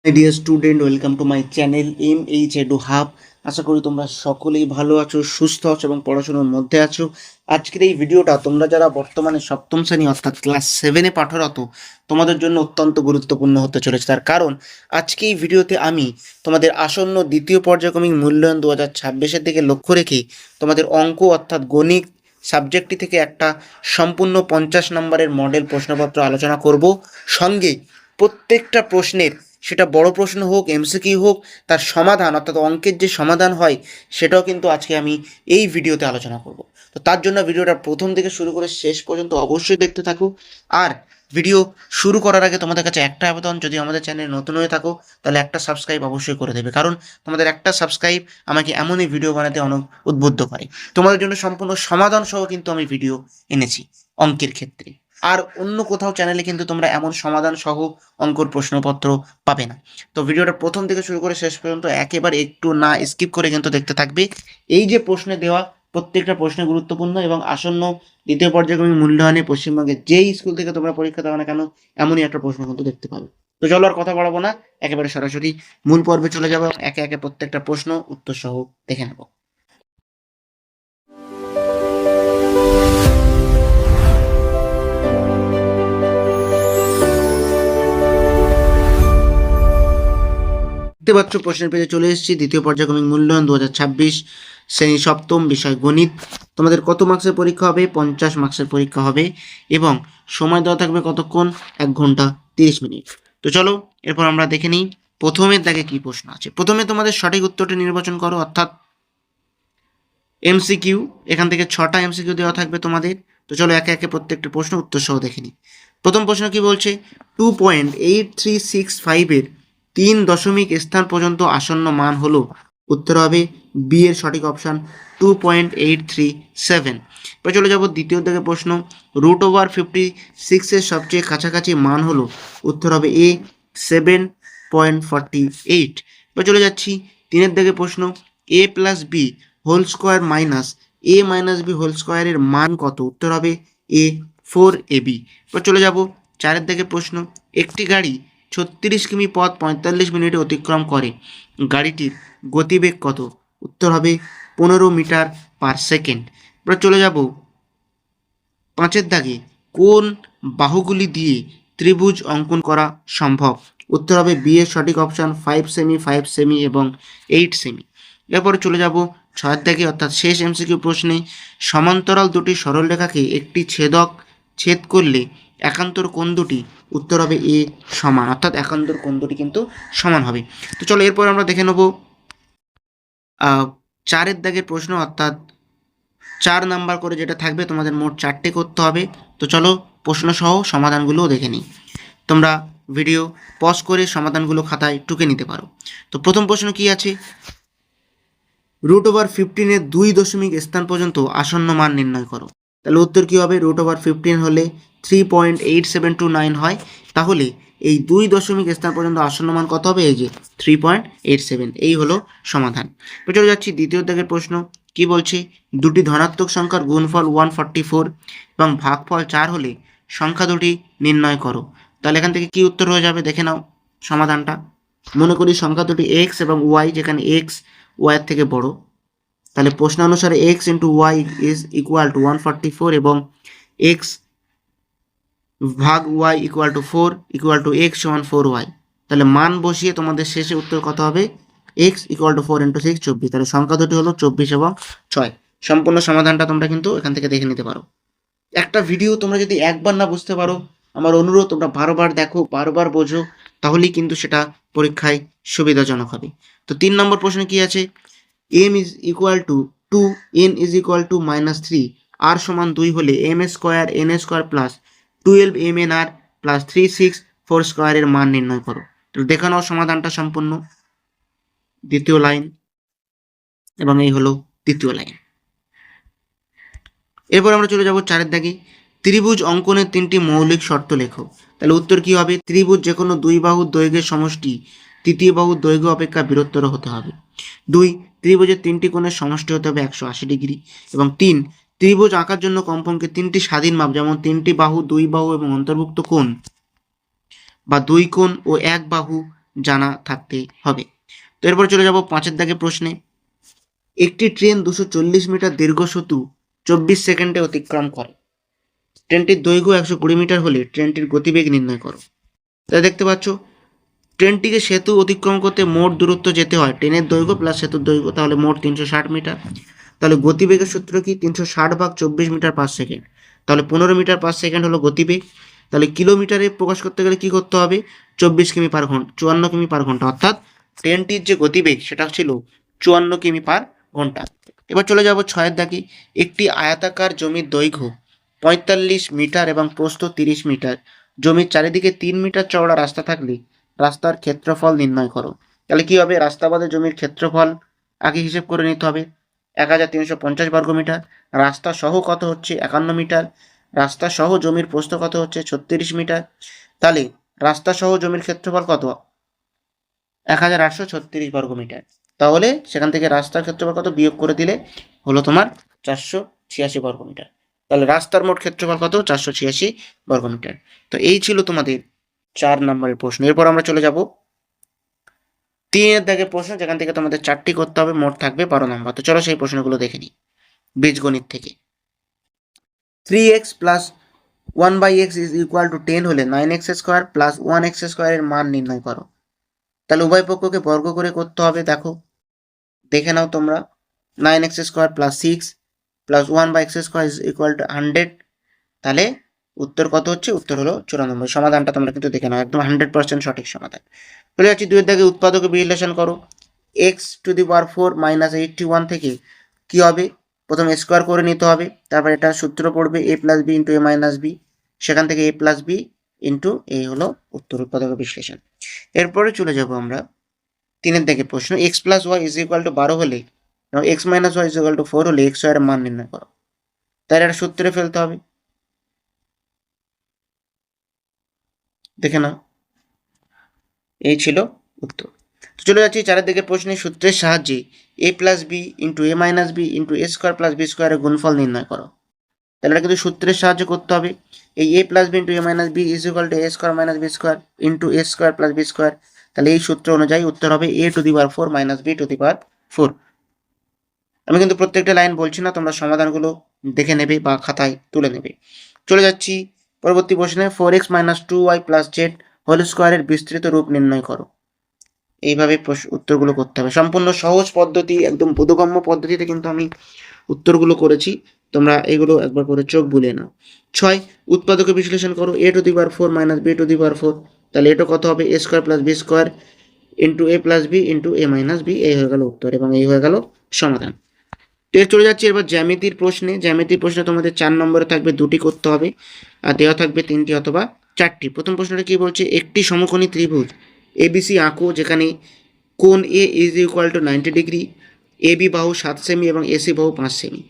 Deer student, welcome to my channel MH edu hub. আশা করি তোমরা সকলেই ভালো আছো, সুস্থ আছো এবং পড়াশোনার মধ্যে আছো। আজকের এই ভিডিওটা তোমরা যারা বর্তমানে সপ্তম শ্রেণী অর্থাৎ ক্লাস 7-এ পাঠরত তোমাদের জন্য অত্যন্ত গুরুত্বপূর্ণ হতে চলেছে। তার কারণ আজকে এই ভিডিওতে আমি তোমাদের আসন্ন দ্বিতীয় পর্যায়ক্রমিক মূল্যায়ন 2026-এর দিকে লক্ষ্য রেখে তোমাদের অঙ্ক অর্থাৎ গণিত সাবজেক্টটি থেকে একটা সম্পূর্ণ 50 নম্বরের মডেল প্রশ্নপত্র আলোচনা করব। সঙ্গে প্রত্যেকটা প্রশ্নের, সেটা বড় প্রশ্ন হোক, এমসিকিউ হোক, তার সমাধান অর্থাৎ অঙ্কের যে সমাধান হয় সেটাও কিন্তু আজকে আমি এই ভিডিওতে আলোচনা করব। তো তার জন্য ভিডিওটা প্রথম থেকে শুরু করে শেষ পর্যন্ত অবশ্যই দেখতে থাকো। আর ভিডিও শুরু করার আগে তোমাদের কাছে একটা আবেদন, যদি আমাদের চ্যানেল নতুন হয়ে থাকো তাহলে একটা সাবস্ক্রাইব অবশ্যই করে দেবে, কারণ তোমাদের একটা সাবস্ক্রাইব আমাকে এমনই ভিডিও বানাতে অনেক উদ্বুদ্ধ করে। তোমাদের জন্য সম্পূর্ণ সমাধান সহ কিন্তু আমি ভিডিও এনেছি অঙ্কের ক্ষেত্রে। আর অন্য কোথাও চ্যানেলে কিন্তু তোমরা এমন সমাধান সহ অঙ্কর প্রশ্নপত্র পাবে না। তো ভিডিওটা প্রথম থেকে শুরু করে শেষ পর্যন্ত একেবারে একটু না স্কিপ করে কিন্তু দেখতে থাকবে। এই যে প্রশ্নে দেওয়া প্রত্যেকটা প্রশ্ন গুরুত্বপূর্ণ এবং আসন্ন দ্বিতীয় পর্যায়ক্রমিক মূল্যায়নে পশ্চিমবঙ্গের যেই স্কুল থেকে তোমরা পরীক্ষা দাও না কেন এমনই একটা প্রশ্ন কিন্তু দেখতে পাবে। তো চলো আর কথা বাড়াবো না, একেবারে সরাসরি মূল পর্বে চলে যাবো। একে একে প্রত্যেকটা প্রশ্ন উত্তর সহ দেখে নেব। দেখতে পাচ্ছ প্রশ্নের পেজে চলে এসেছি। দ্বিতীয় পর্যায়ক্রমিক মূল্যায়ন 2026, শ্রেণী সপ্তম, বিষয় গণিত। তোমাদের কত মার্কসের পরীক্ষা হবে? 50 মার্কসের পরীক্ষা হবে এবং সময় দেওয়া থাকবে কতক্ষণ? 1 ঘন্টা 30 মিনিট। তো চলো এরপর আমরা দেখে নিই প্রথমের দাগে কি প্রশ্ন আছে। প্রথমে তোমাদের সঠিক উত্তরটি নির্বাচন করো, অর্থাৎ এমসিকিউ। এখান থেকে 6টা এমসিকিউ দেওয়া থাকবে তোমাদের। তো চলো একে একে প্রত্যেকটা প্রশ্ন উত্তর সহ দেখে নিই। প্রথম প্রশ্ন কি বলছে? 2.8365-এর 3 দশমিক স্থান পর্যন্ত আসন্ন মান হলো। উত্তর হবে বি এর সঠিক অপশান 2.837। এবার চলে যাব দ্বিতীয় দিকে প্রশ্ন। √56-এর সবচেয়ে কাছাকাছি মান হলো। উত্তর হবে এ 7.48। এবার চলে যাচ্ছি তিনের দিকে প্রশ্ন। a plus B whole square minus A minus B whole স্কোয়ারের মান কত? উত্তর হবে এ 4ab। এবার চলে যাব চারের দিকে প্রশ্ন। একটি গাড়ি 36 কিমি পথ 45 মিনিটে অতিক্রম করে, গাড়িটির গতিবেগ কত? উত্তর হবে 15 মিটার পার সেকেন্ড। এবার চলে যাব পাঁচের দাগে। কোন বাহুগুলি দিয়ে ত্রিভুজ অঙ্কন করা সম্ভব? উত্তর হবে বি এর সঠিক অপশান 5 সেমি, 5 সেমি এবং 8 সেমি। এরপরে চলে যাব ছয়ের দাগে, অর্থাৎ শেষ এমসিকিউ প্রশ্নে। সমান্তরাল দুটি সরলরেখাকে একটি ছেদক ছেদ করলে একান্তর কোণ দুটি? উত্তর হবে এ সমান, অর্থাৎ একান্তর কোণ দুটি কিন্তু সমান হবে। তো চলো এরপর আমরা দেখে নেব চারের দাগের প্রশ্ন, অর্থাৎ 4 নাম্বার করে যেটা থাকবে, তোমাদের মোট 4টে করতে হবে। তো চলো প্রশ্ন সহ সমাধানগুলোও দেখে নিই। তোমরা ভিডিও পজ করে সমাধানগুলো খাতায় টুকে নিতে পারো। তো প্রথম প্রশ্ন কি আছে? √15-এর 2 দশমিক স্থান পর্যন্ত আসন্ন মান নির্ণয় করো। তাহলে উত্তর কী হবে? √15 হলে 3.8729 হয়, তাহলে এই 2 দশমিক স্থান পর্যন্ত আসন্ন মান কত হবে? এই যে 3.87। এই হলো সমাধান। তো চলে যাচ্ছি দ্বিতীয় দাগের প্রশ্ন। কি বলছে? দুটি ধনাত্মক সংখ্যার গুণফল 144 এবং ভাগফল 4 হলে সংখ্যা দুটি নির্ণয় করো। তাহলে এখান থেকে কি উত্তর হয়ে যাবে দেখে নাও সমাধানটা। মনে করি সংখ্যা দুটি এক্স এবং ওয়াই, যেখানে এক্স ওয়াইয়ের থেকে বড়। তাহলে প্রশ্ন অনুসারে X into Y is equal to 144 এবং এক্স ভাগ Y equal to 4 equal to X সমান 4y। তাহলে মান বসিয়ে তোমাদের শেষে উত্তর কত হবে? X equal to 4 into 6 24। তাহলে সংখ্যা দুটি হলো 24 এবং 6। সম্পূর্ণ সমাধানটা তোমরা কিন্তু এখান থেকে দেখে নিতে পারো। একটা ভিডিও তোমরা যদি একবার না বুঝতে পারো, আমার অনুরোধ তোমরা বারবার দেখো, বারবার বোঝো, তাহলেই কিন্তু সেটা পরীক্ষায় সুবিধাজনক হবে। তো 3 নম্বর প্রশ্নে কি আছে? m is equal two 2, n is equal two -3, r সমান 2 হলে m square n square plus 12 mnr plus 364 স্কোয়ারের মান নির্ণয় করো। তো দেখে নাও সমাধানটা সম্পূর্ণ। দ্বিতীয় লাইন এবং এই হলো তৃতীয় লাইন। এরপর আমরা চলে যাব চারের দাগে। ত্রিভুজ অঙ্কনের 3টি মৌলিক শর্ত লেখো। তাহলে উত্তর কি হবে? ত্রিভুজ যে কোনো দুই বাহুর দৈর্ঘ্যের সমষ্টি তৃতীয় বাহুর দৈর্ঘ্য অপেক্ষা বৃহত্তর হতে হবে। 2, ত্রিভুজের 3টি কোণের সমষ্টি হতে হবে 180 ডিগ্রি। এবং 3, ত্রিভুজ আঁকার জন্য কমপক্ষে 3টি স্বাধীন মাপ, যেমন 3টি বাহু, 2 বাহু এবং অন্তর্ভুক্ত কোণ বা 2 কোণ ও 1 বাহু জানা থাকতে হবে। তো এরপর চলে যাব 5 দাগের প্রশ্নে। একটি ট্রেন 240 মিটার দীর্ঘ সেতু 24 সেকেন্ডে অতিক্রম করে। ট্রেনটির দৈর্ঘ্য 120 মিটার হলে ট্রেনটির গতিবেগ নির্ণয় করো। তাই দেখতে পাচ্ছ ট্রেনটিকে সেতু অতিক্রম করতে মোট দূরত্ব যেতে হয় ট্রেনের দৈর্ঘ্য প্লাস সেতুর দৈর্ঘ্য, তাহলে মোট 360 মিটার। তাহলে গতিবেগের সূত্র কি? 360 ভাগ 24 মিটার পার সেকেন্ড, তাহলে 15 মিটার পার সেকেন্ড হলো গতিবেগ। তাহলে কিলোমিটারে প্রকাশ করতে গেলে কি করতে হবে? 24 কিমি পার ঘন্টা, 54 কিমি পার ঘন্টা, অর্থাৎ ট্রেনটির যে গতিবেগ সেটা ছিল 54 কিমি পার ঘন্টা। এবার চলে যাব 6 দাগে। একটি আয়তাকার জমির দৈর্ঘ্য 45 মিটার এবং প্রস্থ 30 মিটার। জমির চারিদিকে 3 মিটার চওড়া রাস্তা থাকলে রাস্তার ক্ষেত্রফল নির্ণয় করো। তাহলে কি হবে? রাস্তা বাদে জমির ক্ষেত্রফল আগে হিসেব করে নিতে হবে। 1350 বর্গমিটার। রাস্তা সহ কত হচ্ছে? 51 মিটার। রাস্তা সহ জমির প্রস্থ কত হচ্ছে? 36 মিটার। তাহলে রাস্তা সহ জমির ক্ষেত্রফল কত? 1836 বর্গমিটার। তাহলে সেখান থেকে রাস্তার ক্ষেত্রফল কত বিয়োগ করে দিলে হলো তোমার 486 বর্গমিটার। তাহলে রাস্তার মোট ক্ষেত্রফল কত? 486 বর্গমিটার। তো এই ছিল তোমাদের 4 নম্বরের প্রশ্ন। এরপর আমরা চলে যাব 3 দাগের প্রশ্ন, যেখান থেকে তোমাদের 4টি করতে হবে, মোট থাকবে 12 নম্বর। তো চলো সেই প্রশ্নগুলো দেখে নিই বীজগণিত থেকে। 3x plus 1/x is equal two 10 হলে 9x স্কোয়ার প্লাস 1x স্কোয়ারের মান নির্ণয় করো। তাহলে উভয় পক্ষকে বর্গ করে করতে হবে। দেখো, দেখে নাও তোমরা। 9x square plus 6 plus 1/x square is equal two 100। তাহলে উত্তর কত হচ্ছে? উত্তর হলো 94। সমাধানটা তোমরা কিন্তু দেখে নাও, একদম 100% সঠিক সমাধান। চলে যাচ্ছি 2 দাগে। উৎপাদকে বিশ্লেষণ করো। x⁴ মাইনাস 81 থেকে কি হবে? প্রথম স্কোয়ার করে নিতে হবে, তারপর এটা সূত্র পড়বে a plus B into A minus B, সেখান থেকে a প্লাস বি ইন্টু এই হলো উত্তর, উৎপাদক বিশ্লেষণ। এরপরে চলে যাব আমরা 3 দাগের প্রশ্ন। x plus Y is equal to 12 হলে x minus Y is equal to 4 হলে x এর মান নির্ণয় করো। তাই এটা সূত্রে ফেলতে হবে। দেখে নাও, এই ছিল উত্তর। তো চলে যাচ্ছি 4 দিকের প্রশ্নে। সূত্রের সাহায্যে a plus B into A minus B into A square plus B স্কোয়ারের গুণফল নির্ণয় করো। তাহলে এটা কিন্তু সূত্রের সাহায্যে করতে হবে। এই a plus B into A minus B is equal to A square minus B square into A square plus B square. তাহলে এই সূত্র অনুযায়ী উত্তর হবে a⁴ মাইনাস b⁴। আমি কিন্তু প্রত্যেকটা লাইন বলছি না, তোমরা সমাধানগুলো দেখে নেবে বা খাতায় তুলে নেবে। চলে যাচ্ছি পরবর্তী প্রশ্নে। 4x minus 2y plus Z whole স্কোয়ারের বিস্তৃত রূপ নির্ণয় করো। এইভাবে উত্তরগুলো করতে হবে। সম্পূর্ণ সহজ পদ্ধতি, একদম বোধগম্য পদ্ধতিতে কিন্তু আমি উত্তরগুলো করেছি। তোমরা এগুলো একবার করে চোখ বুলিয়ে নাও। 6 উৎপাদকে বিশ্লেষণ করো। a⁴ minus b⁴। তাহলে এটা কত হবে? a square plus B square into A plus B into A minus B. এই হয়ে গেল উত্তর এবং এই হয়ে গেল সমাধান। চলে যাচ্ছি এবার জ্যামিতির প্রশ্নে। জ্যামিতির প্রশ্নে তোমাদের 4 নম্বরে থাকবে, 2টি করতে হবে, আর দেওয়া থাকবে 3টি অথবা 4টি। প্রথম প্রশ্নটা কি বলছে? একটি সমকোণী ত্রিভুজ এবিসি আঁকো, যেখানে কোণ A is equal to 90 degree, AB বাহু 7 সেমি এবং এসি বাহু 5 সেমি।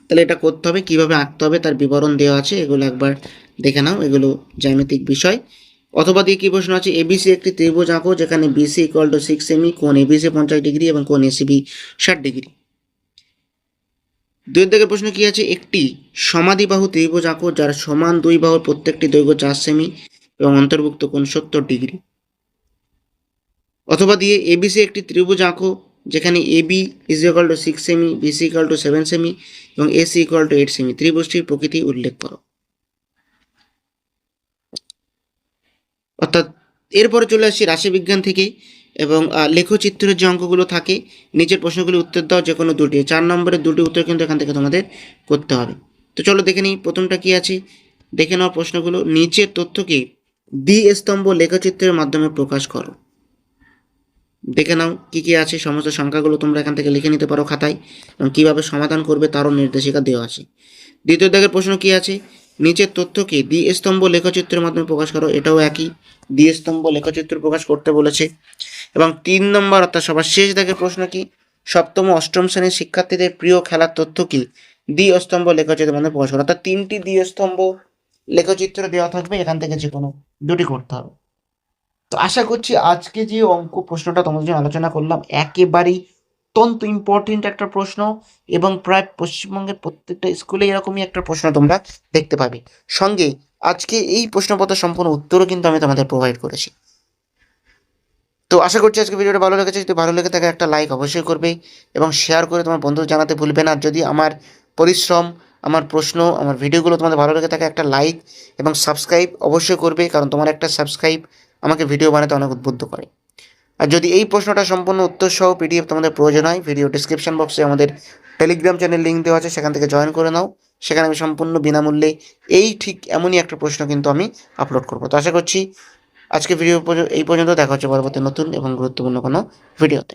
তাহলে এটা করতে হবে, কীভাবে আঁকতে হবে তার বিবরণ দেওয়া আছে, এগুলো একবার দেখে নাও, এগুলো জ্যামিতিক বিষয়। অথবা দিয়ে কী প্রশ্ন আছে? এবিসি একটি ত্রিভুজ আঁকো, যেখানে বিসি ইকুয়াল টু 6 সেমি, কোণ এবিসি 50 ডিগ্রি এবং কোণ এসিবি 60 ডিগ্রি। 2 দাগের প্রশ্ন কি আছে? একটি সমাধিবাহু ত্রিভুজ আঁকো, যার সমান 2 বাহুর প্রত্যেকটি দৈর্ঘ্য 4 সেমি এবং অন্তর্ভুক্ত কোণ 70 ডিগ্রি। অথবা দিয়ে এবিসি একটি ত্রিভুজ আঁকো, যেখানে এবি ইজ ইকুয়াল টু 6 সেমি, বিসি ইকুয়াল টু 7 সেমি এবং এসি ইকুয়াল টু 8 সেমি। ত্রিভুজটির প্রকৃতি উল্লেখ করো। অর্থাৎ এরপরে চলে আসছি রাশিবিজ্ঞান থেকে এবং লেখচিত্রের যে অঙ্কগুলো থাকে, নিচের প্রশ্নগুলি উত্তর দাও যে কোনো 2টি। 4 নম্বরের 2টি উত্তর কিন্তু এখান থেকে তোমাদের করতে হবে। তো চলো দেখে নিই প্রথমটা কি আছে। দেখে নাও প্রশ্নগুলো। নিচের তথ্যকে দ্বিস্তম্ভ লেখচিত্রের মাধ্যমে প্রকাশ করো। দেখে নাও কী কী আছে, সমস্ত সংখ্যাগুলো তোমরা এখান থেকে লিখে নিতে পারো খাতায় এবং কীভাবে সমাধান করবে তারও নির্দেশিকা দেওয়া আছে। 2য় দাগের প্রশ্ন কি আছে? নিচের তথ্যকে দ্বিস্তম্ভ লেখচিত্রের মাধ্যমে প্রকাশ করো। এটাও একই, দ্বিস্তম্ভ লেখচিত্র প্রকাশ করতে বলেছে। এবং 3 নম্বর অর্থাৎ সবার শেষ দাগের প্রশ্ন কি? সপ্তম ও অষ্টম শ্রেণীর শিক্ষার্থীদের প্রিয় খেলার তথ্য কি? দ্বিস্তম্ভ লেখচিত্রের মাধ্যমে প্রকাশ করো। অর্থাৎ 3টি দ্বিস্তম্ভ লেখচিত্র দেওয়া থাকবে, এখান থেকে যে কোনো 2টি করতে হবে। তো আশা করছি আজকে যে অঙ্ক প্রশ্নটা তোমাদের জন্য আলোচনা করলাম একেবারেই অত্যন্ত ইম্পর্টেন্ট একটা প্রশ্ন, এবং প্রায় পশ্চিমবঙ্গের প্রত্যেকটা স্কুলে এরকমই একটা প্রশ্ন তোমরা দেখতে পাবে। সঙ্গে আজকে এই প্রশ্নপত্র সম্পূর্ণ উত্তরও কিন্তু আমি তোমাদের প্রোভাইড করেছি। তো আশা করছি আজকে ভিডিওটা ভালো লেগেছে। যদি ভালো লেগে থাকে একটা লাইক অবশ্যই করবে এবং শেয়ার করে তোমার বন্ধু জানাতে ভুলবে না। আর যদি আমার পরিশ্রম, আমার প্রশ্ন, আমার ভিডিওগুলো তোমাদের ভালো লেগে থাকে একটা লাইক এবং সাবস্ক্রাইব অবশ্যই করবে, কারণ তোমার একটা সাবস্ক্রাইব আমাকে ভিডিও বানাতে অনেক উদ্বুদ্ধ করে। আর যদি এই প্রশ্নটা সম্পূর্ণ উত্তর সহ পিডিএফ তোমাদের প্রয়োজন হয়, ভিডিও ডিসক্রিপশন বক্সে আমাদের টেলিগ্রাম চ্যানেল লিঙ্ক দেওয়া আছে, সেখান থেকে জয়েন করে নাও। সেখানে আমি সম্পূর্ণ বিনামূল্যে ঠিক এমনই একটা প্রশ্ন কিন্তু আমি আপলোড করবো। তো আশা করছি আজকে ভিডিও এই পর্যন্ত। দেখা হচ্ছে পরবর্তী নতুন এবং গুরুত্বপূর্ণ কোনো ভিডিওতে।